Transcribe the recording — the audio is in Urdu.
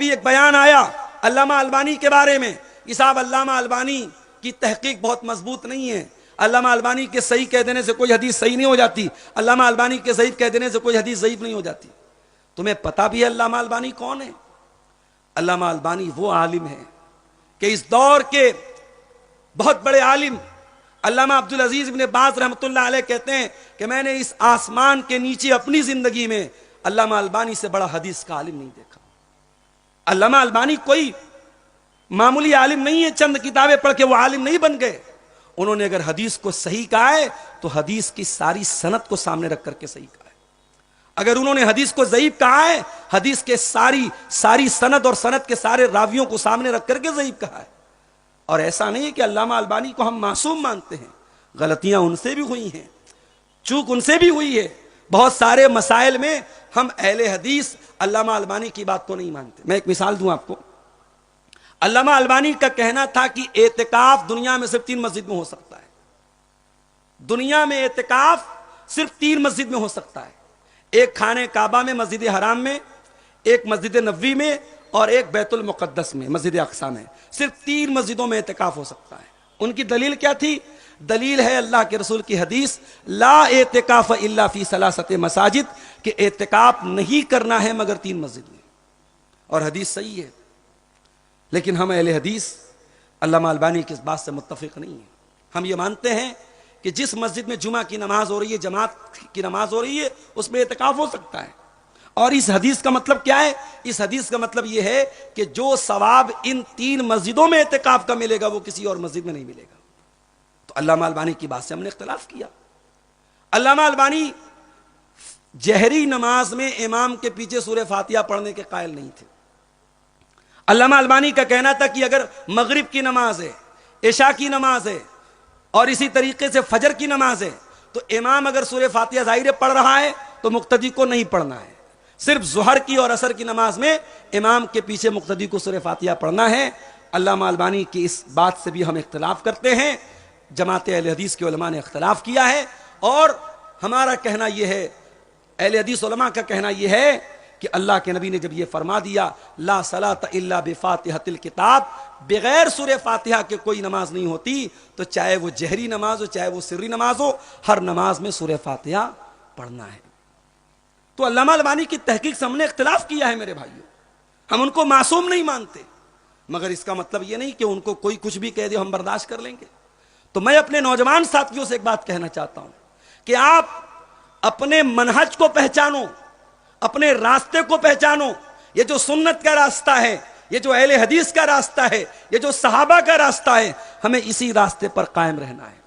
ابھی ایک بیان آیا علامہ البانی کے بارے میں کہ صاحب علامہ البانی کی تحقیق بہت مضبوط نہیں ہے، علامہ البانی کے صحیح کہہ دینے سے کوئی حدیث صحیح نہیں ہو جاتی، علامہ البانی کے ضعیف کہہ دینے سے کوئی حدیث ضعیف نہیں ہو جاتی۔ تمہیں پتہ بھی ہے علامہ البانی کون ہے؟ علامہ البانی وہ عالم ہے کہ اس دور کے بہت بڑے عالم علامہ عبدالعزیز ابن باز رحمۃ اللہ علیہ کہتے ہیں کہ میں نے اس آسمان کے نیچے اپنی زندگی میں علامہ البانی سے بڑا حدیث کا عالم نہیں دیکھا۔ علامہ البانی کوئی معمولی عالم نہیں ہے، چند کتابیں پڑھ کے وہ عالم نہیں بن گئے۔ انہوں نے اگر حدیث کو صحیح کہا ہے تو حدیث کی ساری سند کو سامنے رکھ کر کے صحیح کہا ہے، اگر انہوں نے حدیث کو ضعیف کہا ہے حدیث کے ساری سند اور سند کے سارے راویوں کو سامنے رکھ کر کے ضعیف کہا ہے۔ اور ایسا نہیں ہے کہ علامہ البانی کو ہم معصوم مانتے ہیں، غلطیاں ان سے بھی ہوئی ہیں، چوک ان سے بھی ہوئی ہے، بہت سارے مسائل میں ہم اہل حدیث علامہ البانی کی بات کو نہیں مانتے۔ میں ایک مثال دوں آپ کو، علامہ البانی کا کہنا تھا کہ اعتکاف دنیا میں صرف 3 مسجد میں ہو سکتا ہے، دنیا میں اعتکاف صرف 3 مسجد میں ہو سکتا ہے، ایک خانہ کعبہ میں مسجد حرام میں، ایک مسجد نبوی میں، اور ایک بیت المقدس میں مسجد اقصی میں، صرف 3 مسجدوں میں اعتکاف ہو سکتا ہے۔ ان کی دلیل کیا تھی؟ دلیل ہے اللہ کے رسول کی حدیث لا اعتکاف الا فی 3 مساجد، کہ اعتکاف نہیں کرنا ہے مگر 3 مسجد میں، اور حدیث صحیح ہے۔ لیکن ہم اہل حدیث علامہ البانی کی اس بات سے متفق نہیں ہیں۔ ہم یہ مانتے ہیں کہ جس مسجد میں جمعہ کی نماز ہو رہی ہے، جماعت کی نماز ہو رہی ہے، اس میں اعتکاف ہو سکتا ہے۔ اور اس حدیث کا مطلب کیا ہے؟ اس حدیث کا مطلب یہ ہے کہ جو ثواب ان 3 مسجدوں میں اعتکاف کا ملے گا وہ کسی اور مسجد میں نہیں ملے گا۔ تو علامہ البانی کی بات سے ہم نے اختلاف کیا۔ علامہ البانی جہری نماز میں امام کے پیچھے سورہ فاتحہ پڑھنے کے قائل نہیں تھے۔ علامہ البانی کا کہنا تھا کہ اگر مغرب کی نماز ہے، عشاء کی نماز ہے، اور اسی طریقے سے فجر کی نماز ہے، تو امام اگر سورہ فاتحہ ظاہر پڑھ رہا ہے تو مقتدی کو نہیں پڑھنا ہے، صرف ظہر کی اور عصر کی نماز میں امام کے پیچھے مقتدی کو سورہ فاتحہ پڑھنا ہے۔ علامہ البانی کی اس بات سے بھی ہم اختلاف کرتے ہیں، جماعت اہل حدیث کے علماء نے اختلاف کیا ہے، اور ہمارا کہنا یہ ہے، اہل حدیث علماء کا کہنا یہ ہے کہ اللہ کے نبی نے جب یہ فرما دیا لا صلاۃ الا بفاتحۃ الکتاب، بغیر سورہ فاتحہ کے کوئی نماز نہیں ہوتی، تو چاہے وہ جہری نماز ہو چاہے وہ سری نماز ہو، ہر نماز میں سورہ فاتحہ پڑھنا ہے۔ تو علامہ البانی کی تحقیق سے ہم نے اختلاف کیا ہے میرے بھائیوں، ہم ان کو معصوم نہیں مانتے، مگر اس کا مطلب یہ نہیں کہ ان کو کوئی کچھ بھی کہہ دے ہم برداشت کر لیں گے۔ تو میں اپنے نوجوان ساتھیوں سے ایک بات کہنا چاہتا ہوں کہ آپ اپنے منہج کو پہچانو، اپنے راستے کو پہچانو۔ یہ جو سنت کا راستہ ہے، یہ جو اہل حدیث کا راستہ ہے، یہ جو صحابہ کا راستہ ہے، ہمیں اسی راستے پر قائم رہنا ہے۔